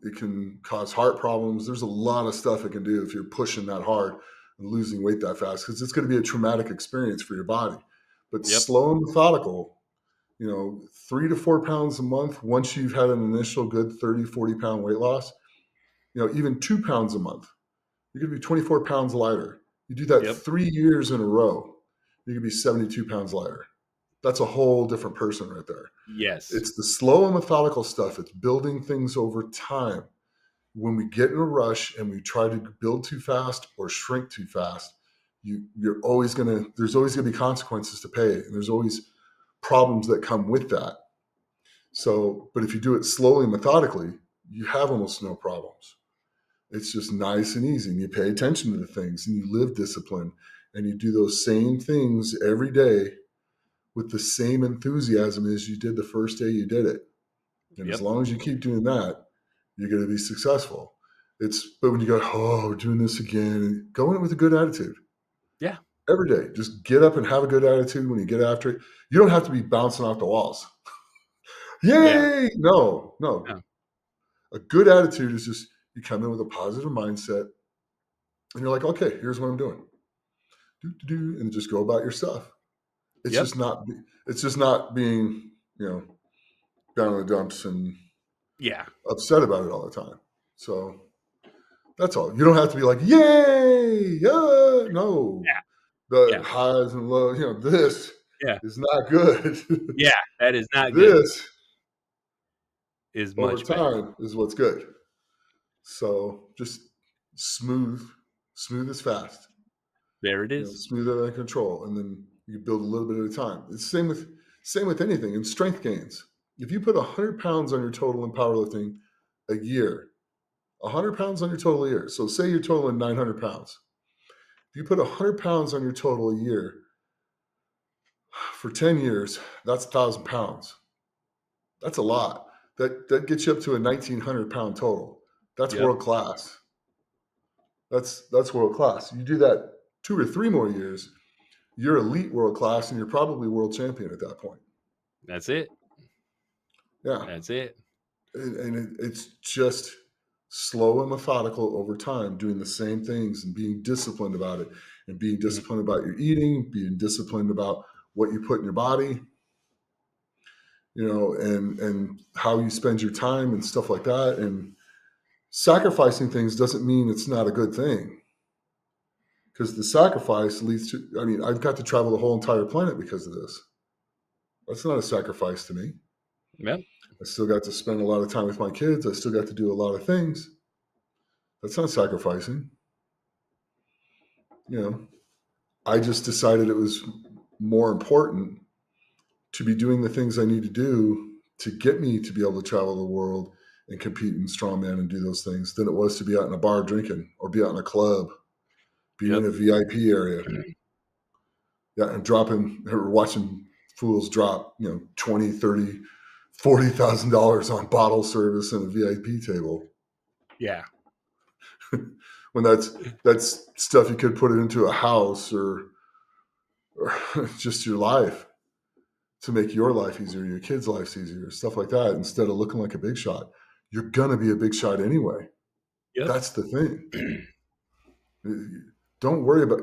it can cause heart problems. There's a lot of stuff it can do if you're pushing that hard and losing weight that fast because it's going to be a traumatic experience for your body. But Yep. slow and methodical, 3 to 4 pounds a month once you've had an initial good 30, 40 pound weight loss, even 2 pounds a month, you're going to be 24 pounds lighter. You do that Yep. 3 years in a row, you're going to be 72 pounds lighter. That's a whole different person right there. Yes. It's the slow and methodical stuff. It's building things over time. When we get in a rush and we try to build too fast or shrink too fast, there's always going to be consequences to pay. And there's always problems that come with that. So, but if you do it slowly and methodically, you have almost no problems. It's just nice and easy. And you pay attention to the things and you live discipline and you do those same things every day with the same enthusiasm as you did the first day you did it. And as Yep. long as you keep doing that, you're going to be successful. But when you go, oh, we're doing this again, go in it with a good attitude Yeah. every day. Just get up and have a good attitude when you get after it. You don't have to be bouncing off the walls. Yeah. Yay! No, no. Yeah. A good attitude is just you come in with a positive mindset and you're like, okay, here's what I'm doing. And just go about your stuff. It's Yep. just not, it's just not being, down in the dumps and Yeah. upset about it all the time. So that's all. You don't have to be like, yay, yeah. No, Yeah. the Yeah. highs and lows, this Yeah. is not good. Yeah. That is not good. This Is over much better. time is what's good. So just smooth, smooth is fast, There it is. smooth it under control. And then you build a little bit at a time. It's same with anything in strength gains. If you put 100 pounds on your total in powerlifting a year, 100 pounds on your total a year. So say you're totaling 900 pounds. If you put 100 pounds on your total a year for 10 years, that's 1,000 pounds. That's a lot. That gets you up to a 1,900-pound total. That's Yep. world class. That's world class. You do that 2 or 3 more years, you're elite world class, and you're probably world champion at that point. That's it. Yeah, That's it. and it's just slow and methodical over time, doing the same things and being disciplined about it, and being Mhm. disciplined about your eating, being disciplined about what you put in your body, and how you spend your time and stuff like that. And sacrificing things doesn't mean it's not a good thing, because the sacrifice leads to, I mean, I've got to travel the whole entire planet because of this. That's not a sacrifice to me. Yep. I still got to spend a lot of time with my kids. I still got to do a lot of things. That's not sacrificing. You know, I just decided it was more important to be doing the things I need to do to get me to be able to travel the world and compete in strongman and do those things than it was to be out in a bar drinking or be out in a club, be in Yep. a VIP area. Yeah, and dropping or watching fools drop, $20, $30, $40,000 on bottle service and a VIP table. Yeah. When that's stuff you could put it into a house or just your life to make your life easier, your kids' lives easier, stuff like that, instead of looking like a big shot. You're gonna be a big shot anyway. Yep. That's the thing. Don't worry about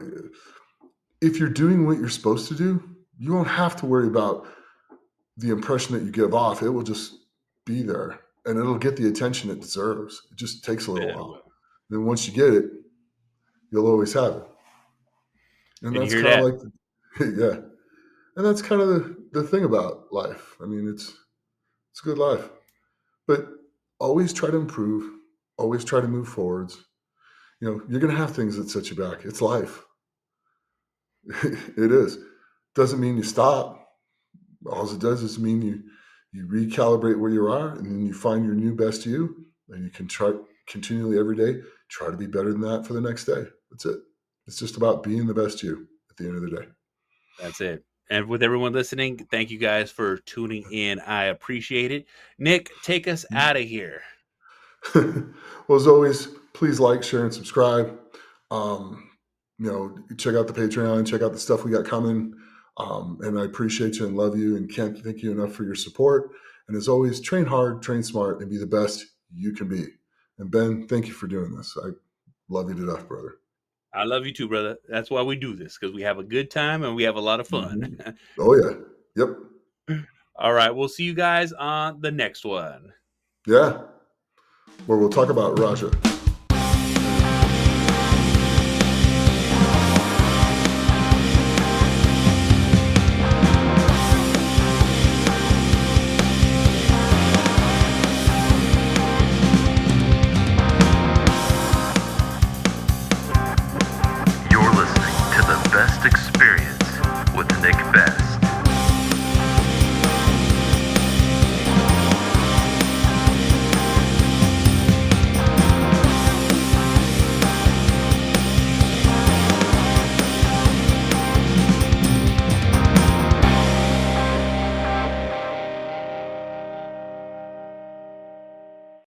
if you're doing what you're supposed to do, you won't have to worry about the impression that you give off. It will just be there and it'll get the attention it deserves. It just takes a little Bet it while. will. Then once you get it, you'll always have it. And And you that's hear kind of that? like, yeah. And that's kind of the thing about life. I mean, it's a good life, but always try to improve, always try to move forwards. You're going to have things that set you back. It's life. It is. Doesn't mean you stop. All it does is mean you recalibrate where you are, and then you find your new best you, and you can try continually every day try to be better than that for the next day. That's it. It's just about being the best you at the end of the day. That's it. And with everyone listening, thank you guys for tuning in. I appreciate it. Nick, take us out of here. Well, as always, please like, share, and subscribe. Check out the Patreon, check out the stuff we got coming. And I appreciate you and love you and can't thank you enough for your support. And as always, train hard, train smart, and be the best you can be. And Ben, thank you for doing this. I love you to death, brother. I love you too, brother. That's why we do this, because we have a good time and we have a lot of fun. Mm-hmm. Oh, yeah. Yep. All right. We'll see you guys on the next one. Yeah. Where we'll talk about Raja. You're listening to The Best Experience with Nick Best.